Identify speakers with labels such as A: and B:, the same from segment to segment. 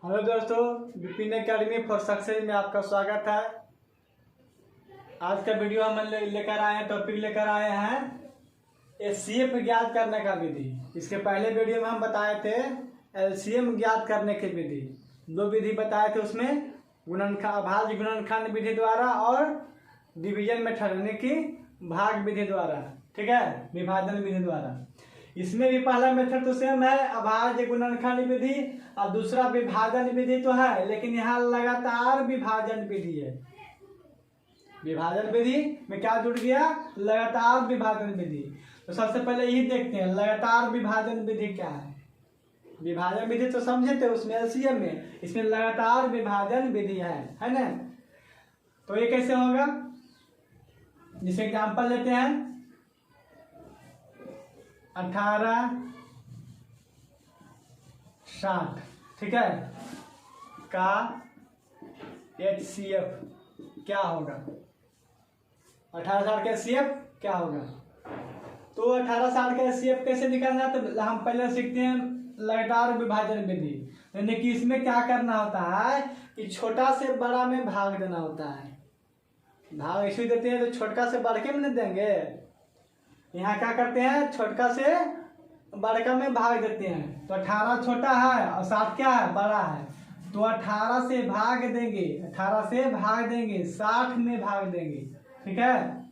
A: Hello दोस्तों, Vipin academy for success में आपका स्वागत है। आज का वीडियो हम लेकर आए हैं, टॉपिक लेकर आए हैं एचसीएफ ज्ञात करने का विधि। इसके पहले वीडियो में हम बताए थे एलसीएम ज्ञात करने की विधि। दो विधि बताए थे, उसमें अभाज्य गुणनखंड विधि द्वारा और डिवीजन में ठहरने की भाग विधि द्वारा, ठीक है, विभाजन विधि द्वारा। इसमें भी पहला मेथड तो सेम है, अभाज्य गुणनखंड विधि, और दूसरा विभाजन विधि तो है, लेकिन यहाँ लगातार विभाजन विधि है। विभाजन विधि में क्या जुड़ गया? लगातार विभाजन विधि। तो सबसे पहले यही देखते हैं लगातार विभाजन विधि क्या है। विभाजन विधि तो समझे थे उसमें एलसीएम में, इसमें लगातार विभाजन विधि है ना। तो ये कैसे होगा, जिसे एग्जाम्पल लेते हैं 1860, ठीक है, का HCF क्या होगा? 1860 का HCF क्या होगा? तो 1860 का HCF कैसे निकालना है? तो हम पहले सीखते हैं लगातार विभाजन विधि। यानी कि इसमें क्या करना होता है कि छोटा से बड़ा में भाग देना होता है। भाग इसलिए देते हैं तो छोटका से बड़के में नहीं देंगे। यहाँ क्या करते हैं, छोटका से बड़का में भाग देते हैं। तो 18 छोटा है और 60 क्या है? बड़ा है। तो 18 से भाग देंगे, 18 से भाग देंगे, 60 में भाग देंगे, ठीक है।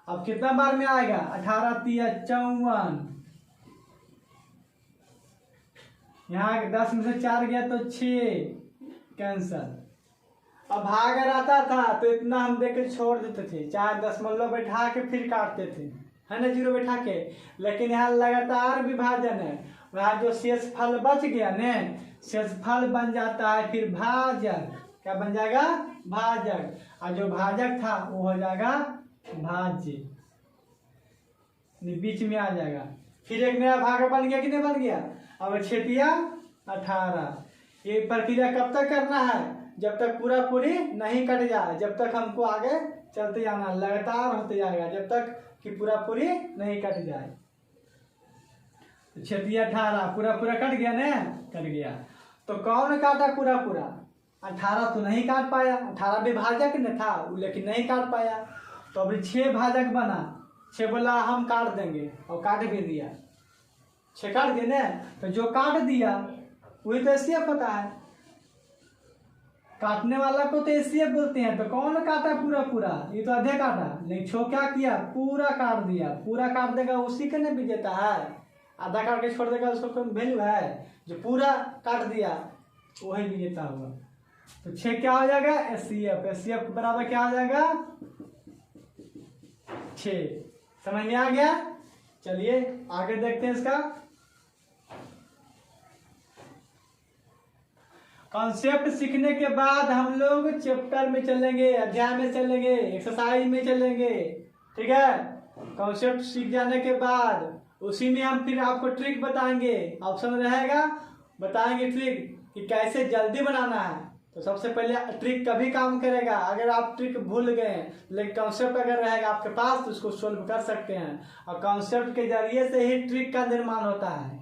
A: अब कितना बार में आएगा? 18 तिया 54, यहाँ 10 में से 4 गया तो 6, कैंसल। अब भाग अगर आता था तो इतना हम देख के छोड़ देते थे, 4 दशमलव बैठा के फिर काटते थे, है ना, 0 बैठा के। लेकिन यहाँ लगातार विभाजन है, वहाँ जो शेषफल बच गया ने, शेषफल बन जाता है फिर भाजक। क्या बन जाएगा? भाजक। और जो भाजक था वो हो जाएगा भाज्य, बीच में आ जाएगा। फिर एक नया भाग बन गया कि नहीं बन गया? अब 6 तिया 18। ये प्रक्रिया कब तक करना है? जब तक पूरा पूरी नहीं कट जाए, जब तक हमको आगे चलते जाना, लगातार होते जाएगा जब तक कि पूरा पूरी नहीं कट जाए। 6 तिया 18 पूरा पूरा कट गया ना, कट गया। तो कौन काटा पूरा पूरा? 18 तो नहीं काट पाया, 18 विभाजक न था लेकिन नहीं काट पाया। तो अभी 6 भाजक बना, 6 बोला हम काट देंगे और काट भी दिया, 6 काट दिए ना। तो जो काट दिया वही तो एचसीएफ होता है। काटने वाला को तो एचसीएफ बोलते हैं। तो कौन काटा पूरा पूरा? ये तो आधे काटा, नहीं छो क्या किया? पूरा काट दिया। पूरा काट देगा उसी के नहीं विजेता है, आधा काट के छोड़ देगा उसको कोई वैल्यू है? जो पूरा काट दिया वही विजेता हुआ। तो 6 क्या हो जाएगा? एचसीएफ। एचसीएफ बराबर क्या हो जाएगा? 6। समझ में आ गया? चलिए आगे देखते हैं इसका कॉन्सेप्ट। सीखने के बाद हम लोग चैप्टर में चलेंगे, अध्याय में चलेंगे, एक्सरसाइज में चलेंगे, ठीक है। कॉन्सेप्ट सीख जाने के बाद उसी में हम फिर आपको ट्रिक बताएंगे, ऑप्शन रहेगा, बताएंगे ट्रिक कि कैसे जल्दी बनाना है। तो सबसे पहले ट्रिक कभी काम करेगा अगर आप ट्रिक भूल गए, लेकिन कॉन्सेप्ट अगर रहेगा आपके पास तो उसको सोल्व कर सकते हैं। और कॉन्सेप्ट के जरिए से ही ट्रिक का निर्माण होता है,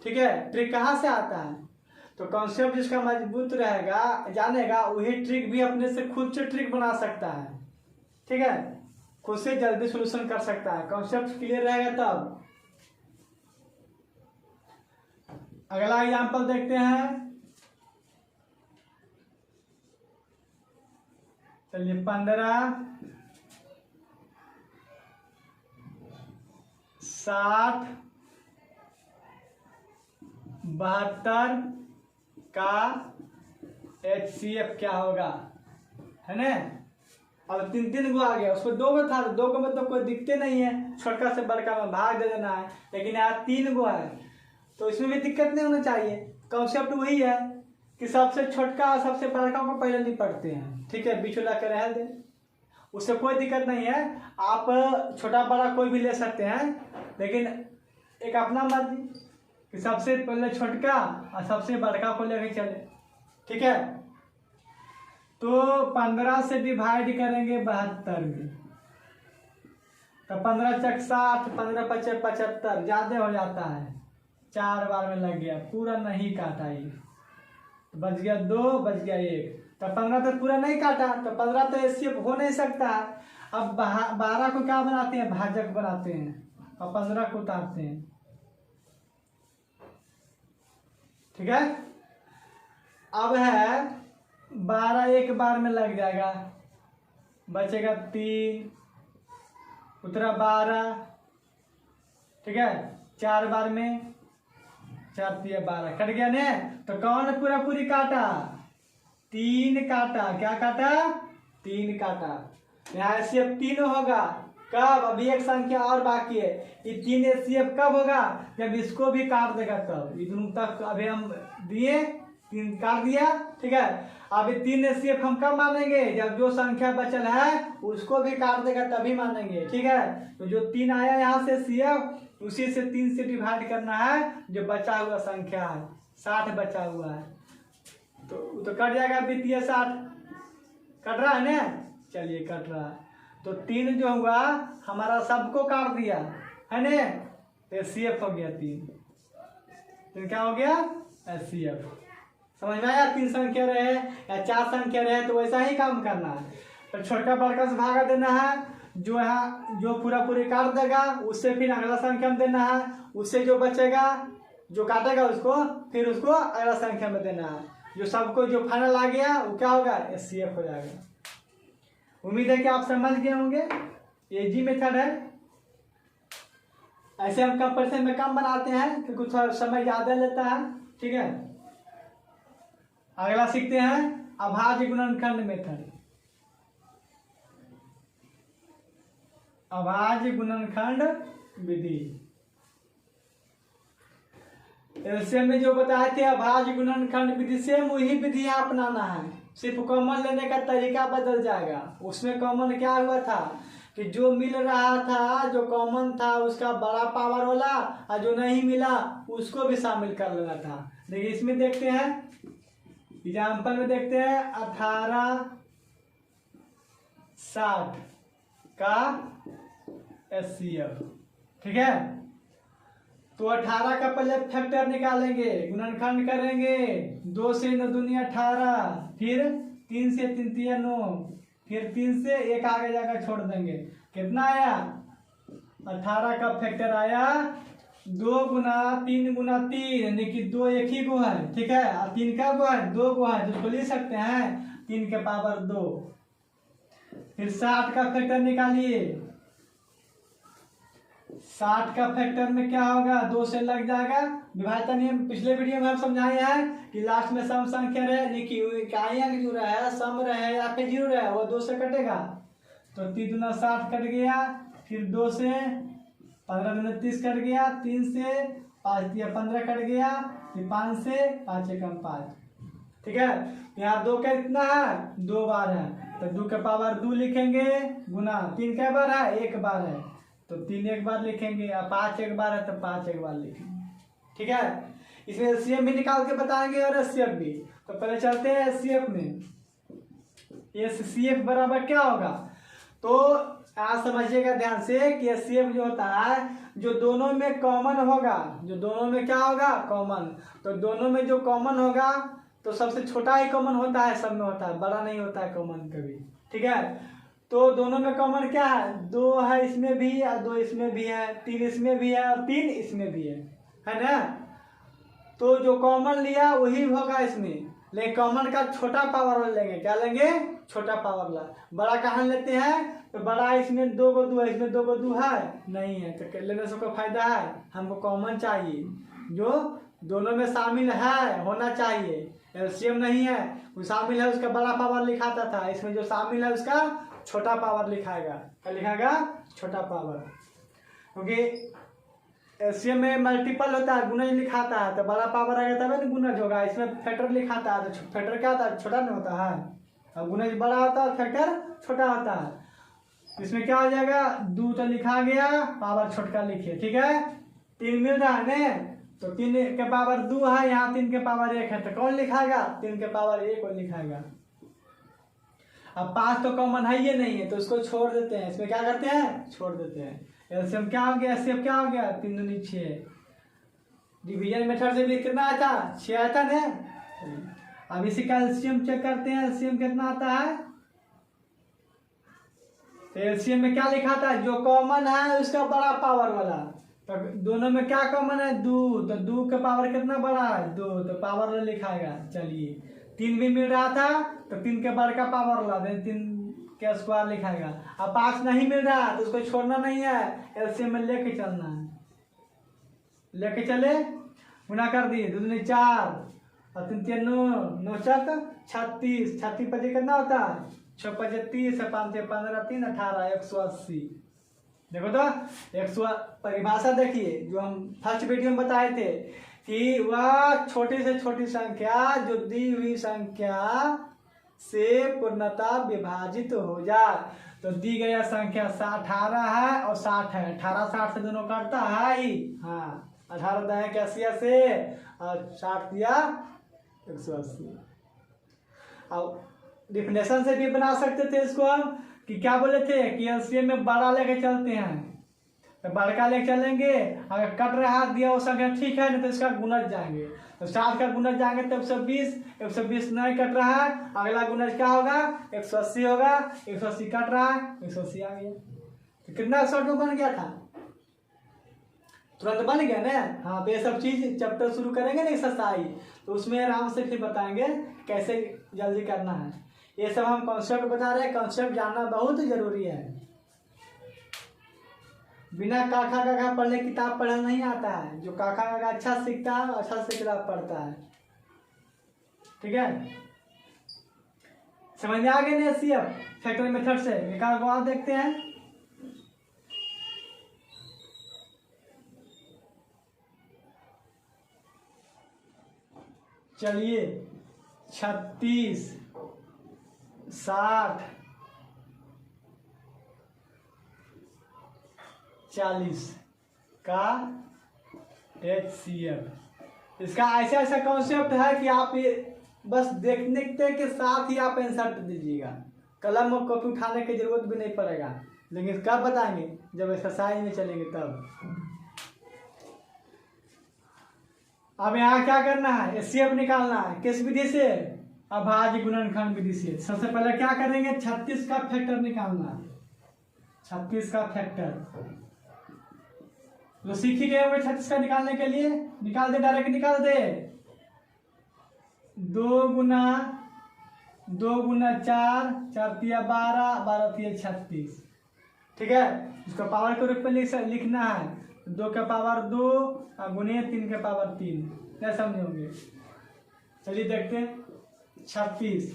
A: ठीक है। ट्रिक कहाँ से आता है? तो कॉन्सेप्ट जिसका मजबूत रहेगा, जानेगा, वही ट्रिक भी अपने से खुद से ट्रिक बना सकता है, ठीक है, खुद से जल्दी सॉल्यूशन कर सकता है। कॉन्सेप्ट क्लियर रहेगा तब। अगला एग्जांपल देखते हैं। चलिए 15 60 72 का HCF क्या होगा, है ना। अब 3 गो आ गया, उसको 2 गो था, 2 गो में तो कोई दिक्कत नहीं है, छोटका से बड़का में भाग दे देना है। लेकिन यहाँ 3 गो है तो इसमें भी दिक्कत नहीं होना चाहिए। कॉन्सेप्ट वही है कि सबसे छोटका और सबसे बड़का को पहले निपटते हैं, ठीक है, बीच ला के रह दे, उससे कोई दिक्कत नहीं है। आप छोटा बड़ा कोई भी ले सकते हैं, लेकिन एक अपना मर्जी कि सबसे पहले छोटका और सबसे बड़का को लेके चले, ठीक है। तो 15 से डिवाइड करेंगे 72 में, तो 15 चक 60, 15 पचे 75, ज्यादा हो जाता है, 4 बार में लग गया, पूरा नहीं काटा ये, तो बच गया 2, बच गया 1। तो 15 तो पूरा नहीं काटा, तो 15 तो एचसीएफ हो नहीं सकता। अब 12 को क्या बनाते हैं, भाजक बनाते हैं और 15 को उतारते हैं। ठीक है, अब है 12 एक बार में लग जाएगा, बचेगा 3, उतरा 12। ठीक है, 4 बार में 4 3 12 कट गया ने। तो कौन पूरा पूरी काटा, 3 काटा। क्या काटा, 3 काटा। यहाँ एचसीएफ 3 होगा कब, अभी एक संख्या और बाकी है। ये 3 एचसीएफ कब होगा, जब इसको भी काट देगा तब। इधर तक अभी हम दिए, 3 काट दिया। ठीक है, अभी 3 एचसीएफ हम कब मानेंगे, जब जो संख्या बचल है उसको भी काट देगा तभी मानेंगे। ठीक है, तो जो 3 आया यहाँ से सीएफ, उसी से 3 से डिवाइड करना है जो बचा हुआ संख्या है। 60 बचा हुआ है, तो कट जाएगा वित्तीय 60। कट रहा है ना, चलिए कट रहा है। तो 3 जो हुआ हमारा सबको काट दिया है ना, तो एचसीएफ हो गया 3। तो क्या हो गया, एचसीएफ। समझ में आया, 3 संख्या रहे या 4 संख्या रहे तो वैसा ही काम करना है। तो छोटा बड़का से भागा देना है, जो है जो पूरा पूरी काट देगा उससे फिर अगला संख्या में देना है, उससे जो बचेगा जो काटेगा उसको फिर उसको अगला संख्या में देना है। जो सबको जो फाइनल आ गया वो क्या होगा, एचसीएफ हो जाएगा। उम्मीद है कि आप समझ गए होंगे, इजी मेथड है। ऐसे हम कंपैरिजन में कम बनाते हैं कि कुछ समय ज्यादा लेता है। ठीक है, अगला सीखते हैं अभाज्य गुणनखंड मेथड। अभाज्य गुणनखंड विधि, एलसीएम में जो बताए थे अभाज्य गुणनखंड विधि, सेम वही विधि अपनाना है, सिर्फ कॉमन लेने का तरीका बदल जाएगा। उसमें कॉमन क्या हुआ था कि जो मिल रहा था, जो कॉमन था उसका बड़ा पावर वाला, और जो नहीं मिला उसको भी शामिल कर लेना था। देखिए इसमें देखते हैं, एग्जाम्पल में देखते हैं 18 60 का एचसीएफ। ठीक है, तो 18 का पहले फैक्टर निकालेंगे, गुणनखंड करेंगे, 2 से 9 दूनी 18, फिर 3 से 3 3 9, फिर 3 से 1 आगे जाकर छोड़ देंगे। कितना आया, 18 का फैक्टर आया 2 गुना 3 गुना 3, यानी कि 2 एक ही गो है। ठीक है, और 3 का गो है, 2 गो है, जिसको लिख सकते हैं 3 के पावर 2। फिर 60 का फैक्टर निकालिए, 60 का फैक्टर में क्या होगा, 2 से लग जाएगा। विभाजन नियम पिछले वीडियो में हम समझाए हैं कि लास्ट में सम संख्या रहे, यानी कि जो रहे सम रहे या फिर 0 रहे, वो 2 से कटेगा। तो 3 दूना 60 कट गया, फिर 2 से 15 दूना 30 कट गया, 3 से 5 दिया 15 कट गया, फिर 5 से 5 एकम 5। ठीक है, यहाँ 2 का इतना है, 2 बार है, तो 2 के पावर 2 लिखेंगे, गुना 3 का बार है, 1 बार है, तो 3 एक बार लिखेंगे, या 5 एक बार है तो 5 एक बार लिखेंगे। ठीक है, इसमें एचसीएफ भी निकाल के बताएंगे और एचसीएफ भी। तो पहले चलते हैं एचसीएफ में। एचसीएफ बराबर क्या होगा, तो आज समझिएगा ध्यान से कि एचसीएफ जो होता है जो दोनों में कॉमन होगा, जो दोनों में क्या होगा, कॉमन। तो दोनों में जो कॉमन होगा तो सबसे छोटा ही कॉमन होता है, सब में होता है, बड़ा नहीं होता है कॉमन कभी। ठीक है, तो दोनों में कॉमन क्या है, 2 है इसमें भी और 2 इसमें भी है, 3 इसमें भी है और 3 इसमें भी है ना। तो जो कॉमन लिया वही होगा इसमें, लेकिन कॉमन का छोटा पावर लेंगे। क्या लेंगे, छोटा पावर ला। बड़ा कहाँ लेते हैं, तो बड़ा इसमें 2 को 2 है, इसमें 2 को 2 है नहीं है, तो लेने से कोई फायदा है, हमको कॉमन चाहिए जो दोनों में शामिल है, होना चाहिए। एलसीएम नहीं है, वो शामिल है उसका बड़ा पावर लिखाता था, इसमें जो शामिल है उसका छोटा पावर लिखाएगा। क्या लिखाएगा, छोटा पावर, क्योंकि एलसीएम में मल्टीपल होता है, गुणज लिखाता है, तो बड़ा पावर आएगा तब ना गुणज होगा। इसमें फैक्टर लिखाता है, तो फैक्टर क्या होता है, छोटा नहीं होता है, और गुणज बड़ा होता है, फैक्टर छोटा होता है। इसमें क्या हो जाएगा, 2 तो लिखा गया, पावर छोटका लिखिए। ठीक है, 3 मिल रहा है ना, तो 3 के पावर 2 है, यहाँ 3 के पावर 1 है, तो कौन लिखाएगा, 3 के पावर 1 को लिखाएगा। अब 5 तो कॉमन है ये नहीं है, तो इसको छोड़ देते हैं, इसमें क्या करते हैं, छोड़ देते हैं। एलसीएम क्या हो गया, एचसीएफ क्या हो गया, 3 दूनी 6। डिवीजन मेथड से भी कितना आया था, 6 आया था ना। अब इसी का एलसीएम चेक करते हैं, एलसीएम कितना आता है। तो एलसीएम में क्या लिखा था, जो कॉमन है उसका बड़ा पावर वाला। तो दोनों में क्या कॉमन है, 2, तो 2 का पावर कितना बड़ा है, 2, तो पावर लिखाएगा। चलिए 3 भी मिल रहा था तो 3 के बड़ा का पावर ला दे, 3 के स्क्वायर लिखाएगा। अब 5 नहीं मिल रहा तो उसको छोड़ना नहीं है, एलसीएम में लेके चलना है। लेके चले, गुना कर दिए, 2 दूनी 4 और 3 3 9, 9 चक 36, 36 पचे कितना होता है, 6 पचे 30, 5 15, 3 18, 180। देखो तो 100 परिभाषा देखिए जो हम फर्स्ट वीडियो में बताए थे कि वह छोटी से छोटी संख्या जो दी हुई संख्या से पूर्णतः विभाजित हो जाए। तो दी गई संख्या 18 है और 60 है, 18 60 से दोनों काटता है ही, हाँ 18 दाएं के 80 से और 60 दिया 180। अब डिफिनेशन से भी बना सकते थे इसको हम कि क्या बोले थे कि एलसीएम में बड़ा लेके चलते हैं। तो बड़का लेके चलेंगे, अगर कट रहा दिया वो संख्या ठीक है नहीं तो इसका गुणज जाएंगे। तो 60 का गुणज जाएंगे तो 120, 120 नहीं कट रहा है, अगला गुणज क्या होगा 180 होगा, 180 कट रहा है 180 आ गया। तो कितना शॉर्ट में बन गया था, तुरंत बन गया ना। हाँ तो ये सब चीज चैप्टर शुरू करेंगे ना एक्सरसाइज, तो उसमें आराम से फिर बताएंगे कैसे जल्दी करना है। ये सब हम कॉन्सेप्ट बता रहे हैं, कॉन्सेप्ट जानना बहुत जरूरी है। बिना काखा काखा पढ़ने किताब पढ़ना नहीं आता है। जो काखा काखा अच्छा सीखता है अच्छा से किताब पढ़ता है, ठीक है। समझ में आ गए ना सीएफ फैक्टरी मेथड से। निकाल को आप देखते हैं, चलिए 36 60 40 का HCF। इसका ऐसा ऐसा कॉन्सेप्ट है कि आप ये बस देखने के साथ ही आप आंसर दीजिएगा, कलम और कॉपी उठाने की जरूरत भी नहीं पड़ेगा। लेकिन कब बताएंगे, जब एक्सरसाइज में चलेंगे तब। अब यहाँ क्या करना है, एचसीएफ निकालना है। किस विधि से, अभाज्य गुणनखंड विधि से। सबसे पहले क्या करेंगे, 36 का फैक्टर निकालना। 36 का फैक्टर जो सीख ही गए होंगे 36 का निकालने के लिए, निकाल दे, डायरेक्ट निकाल दे। 2 गुना 4, 4 तिया 12, 12 तिया 36, ठीक है। इसको पावर के रूप में लिखना है, 2 का पावर 2 और गुने 3 के पावर 3। क्या समझोगे, चलिए देखते हैं। 36,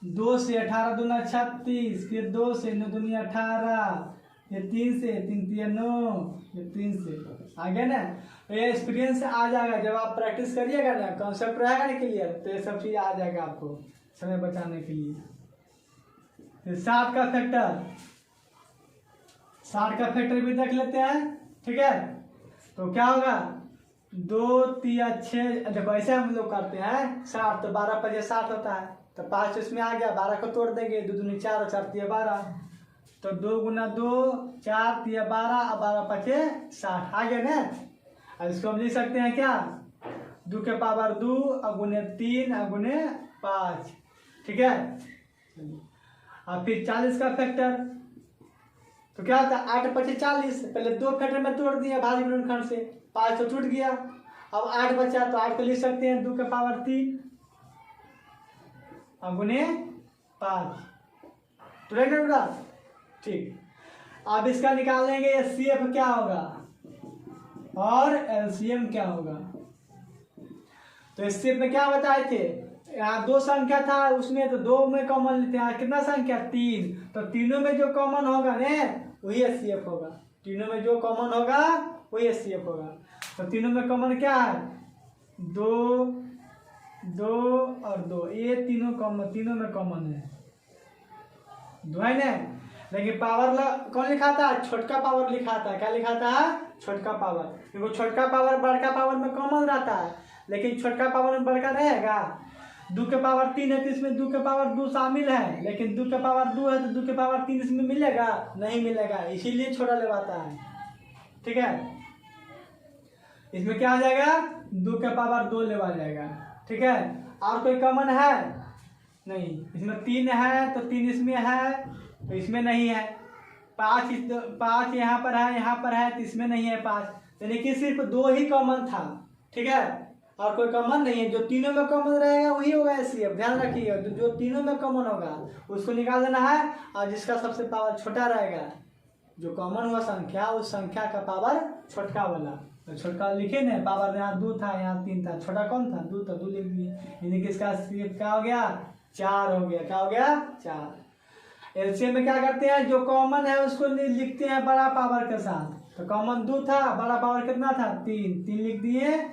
A: 2 से 18 दूना 36, फिर 2 से 9 दूनी 18, ये 3 से 3 तिया 9, ये 3 से आ गया ना। तो ये एक्सपीरियंस आ जाएगा जब आप प्रैक्टिस करिएगा ना, कॉन्सेप्ट रहेगा ना क्लियर, तो ये सब चीज आ जाएगा आपको समय बचाने के लिए। फिर 60 का फैक्टर, 60 का फैक्टर भी देख लेते हैं, ठीक है। तो क्या होगा, 2 तिया 6, देखो ऐसे हम लोग करते हैं 60, तो 12 5 60 होता है, तो 5 इसमें आ गया, 12 को तोड़ देंगे, 2 दूनी 4 और 4 तिया 12, तो 2 गुना 2 4 तिया 12 और 12 5 60 आ गया ना। अब इसको हम लिख सकते हैं क्या, 2 के पावर 2 और गुने 3 और गुने 5, ठीक है। अब फिर 40 का फैक्टर, तो क्या होता है 8 5 40, पहले 2 फैक्टर में तोड़ दिया भाज्य गुणनखंड से, 5 तो टूट गया। अब 8 बचा, तो 8 को लिख सकते हैं 2 के पावर 3 और गुने 5, तो रहेगा ठीक। अब इसका निकाल लेंगे एचसीएफ क्या होगा और एलसीएम क्या होगा। तो एचसीएफ में क्या बताए थे, यहाँ 2 संख्या था उसमें, तो 2 में कॉमन लेते हैं, कितना संख्या 3, तो तीनों में जो कॉमन होगा ने वही एचसीएफ होगा। तीनों में जो कॉमन होगा वही एचसीएफ होगा। तो तीनों में कॉमन क्या है, 2 2 और 2, ये तीनों कॉमन, तीनों में कॉमन है 2 है ना। लेकिन पावर कौन लिखा था, छोटका पावर लिखा था। क्या लिखा था, छोटका पावर, क्योंकि छोटका पावर बड़का पावर में कॉमन रहता है, लेकिन छोटका पावर में बड़का रहेगा। 2 के पावर 3 है तो इसमें 2 के पावर 2 शामिल है, लेकिन 2 के पावर 2 है तो 2 के पावर 3 इसमें मिलेगा नहीं मिलेगा, इसीलिए छोटा लेवाता है, ठीक है। इसमें क्या आ जाएगा, 2 के पावर 2 लेवा जाएगा, ठीक है। और कोई कॉमन है नहीं, इसमें 3 है तो 3 इसमें है तो इसमें नहीं है, 5 यहाँ पर है तो इसमें नहीं है 5, यानी कि सिर्फ 2 ही कॉमन था। ठीक है, और कोई कॉमन नहीं है। जो तीनों में कॉमन रहेगा वही होगा एचसीएफ, ध्यान रखिए। जो तीनों में कॉमन होगा उसको निकाल देना है, और जिसका सबसे पावर छोटा रहेगा, जो कॉमन हुआ संख्या, उस संख्या का पावर छोटका वाला, तो छोटका लिखे ना, पावर यहाँ 2 था, यहाँ 3 था, छोटा कौन था 2 था, 2 लिख दिए, यानी कि इसका क्या हो गया 4 हो गया। क्या हो गया 4। एलसीएम में क्या करते हैं, जो कॉमन है उसको लिखते हैं बड़ा पावर के साथ। तो कॉमन 2 था, बड़ा पावर कितना था 3 लिख दिए,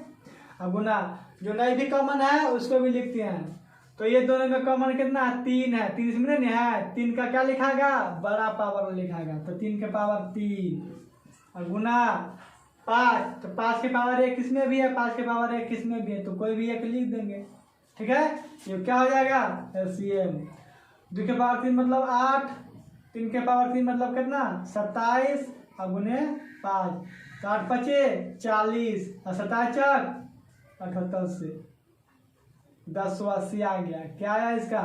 A: और गुना जो नहीं भी कॉमन है उसको भी लिखते हैं। तो ये दोनों में कॉमन कितना 3 है, 3 इसमें नहीं है, 3 का क्या लिखागा बड़ा पावर लिखागा, तो 3 के पावर 3, और गुना 5, तो 5 के पावर 1 किसमें भी है, 5 के पावर 1 किसमें भी है, तो कोई भी एक लिख देंगे। ठीक है, ये क्या हो जाएगा एलसीएम। 2 के पावर 3 मतलब 8, 3 के पावर 3 मतलब कितना 27, और गुने 5, तो 8 पचे 40, और 27 चक 78 से 1080 आ गया। क्या आया इसका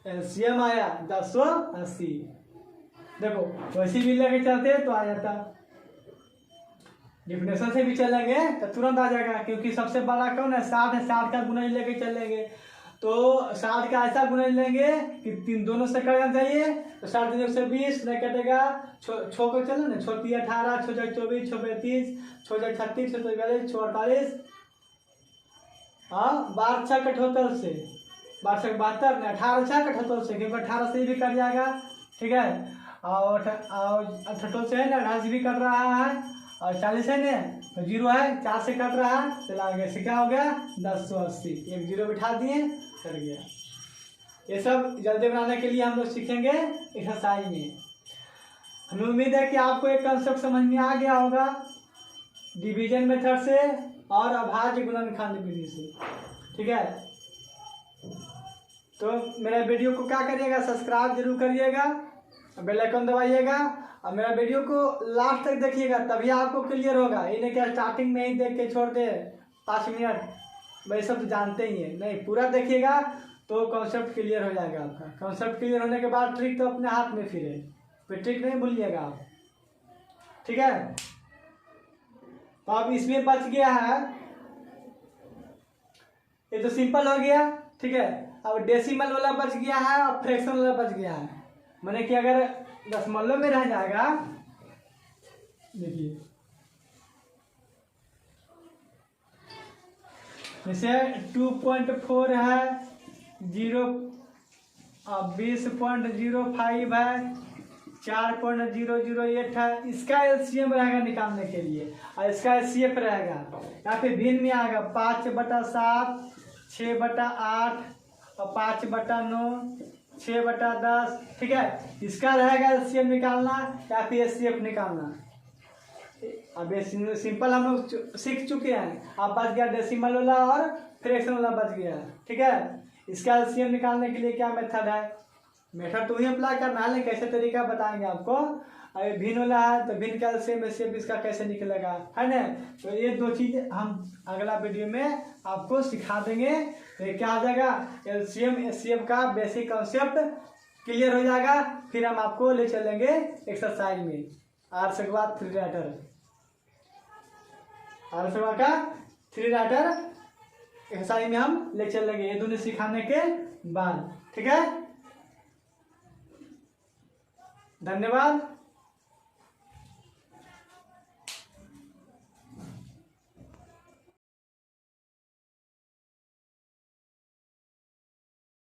A: एलसीएम आया 1080। देखो वैसे भी लेके चलते तो आ जाता, डिफिनेशन से भी चलेंगे तो तुरंत आ जाएगा, क्योंकि सबसे बड़ा कौन है 60 है, 60 का गुणज लेके चलेंगे तो 60 का ऐसा गुणज लेंगे कि दोनों से कट जाइए, तो 60 से 20 नहीं कटेगा, छो को चलो ना, 6 3 18, 6 4 24, 6 5 30, 6 4 36, 6 4 42, 6 48, हाँ 12 6 78 से 12 6 72 नहीं 18 6 78 से, क्योंकि 18 से भी कट जाएगा। ठीक है, और 78 से है ना 18 से भी कट रहा है, और 40 है ना तो 0 है, 4 से कट रहा है, चला गया से क्या हो गया 1080, एक 0 बिठा दिए कट गया। ये सब जल्दी बनाने के लिए हम लोग सीखेंगे एक्सरसाइज में। हमें उम्मीद है कि आपको एक कंसेप्ट समझ में आ गया होगा डिवीजन मेथड से और अभाज्य गुणनखंड विधि से। ठीक है, तो मेरा वीडियो को क्या करिएगा सब्सक्राइब जरूर करिएगा, बेल आइकन दबाइएगा, और मेरा वीडियो को लास्ट तक देखिएगा, तभी आपको क्लियर होगा। ये नहीं क्या स्टार्टिंग में ही देख के छोड़ दे 5 मिनट, भाई सब तो जानते ही हैं, नहीं पूरा देखिएगा तो कॉन्सेप्ट क्लियर हो जाएगा आपका। कॉन्सेप्ट क्लियर होने के बाद ट्रिक तो अपने हाथ में फिर है, फिर ट्रिक नहीं भूलिएगा आप। ठीक है, तो अब इसमें बच गया है, ये तो सिंपल हो गया। ठीक है, अब डेसिमल वाला बच गया है और फ्रैक्शन वाला बच गया है, माने कि अगर दशमलव में रह जाएगा, देखिए जैसे 2.4 है, 20.05 है, 4.008 है, इसका एलसीएम रहेगा निकालने के लिए, और इसका एचसीएफ रहेगा। यहाँ पे भिन्न में आएगा 5/7, 6/8 और 5/9, 6/10। ठीक है, इसका रहेगा एलसीएम निकालना या फिर एचसीएफ निकालना। अब ये सिंपल हम लोग सीख चुके हैं, अब बच गया डेसिमल वाला और फ्रैक्शन वाला बच गया। ठीक है, इसका एलसीएम निकालने के लिए क्या मेथड है, मेथड तो ही अप्लाई करना है, लेकिन कैसे तरीका बताएंगे आपको। अगर भिन्न वाला है तो भिन्न का एलसीएम एचसीएफ इसका कैसे निकलेगा, है ना। तो ये 2 चीज़ हम अगला वीडियो में आपको सिखा देंगे। तो ये क्या आ जाएगा एलसीएम एचसीएफ का बेसिक कॉन्सेप्ट क्लियर हो जाएगा। फिर हम आपको ले चलेंगे एक्सरसाइज में, आर से बाद 3 राइटर, आर से बाद का 3 राइटर एक्सरसाइज में हम ले चलेंगे, ये दोनों सिखाने के बाद। ठीक है, धन्यवाद।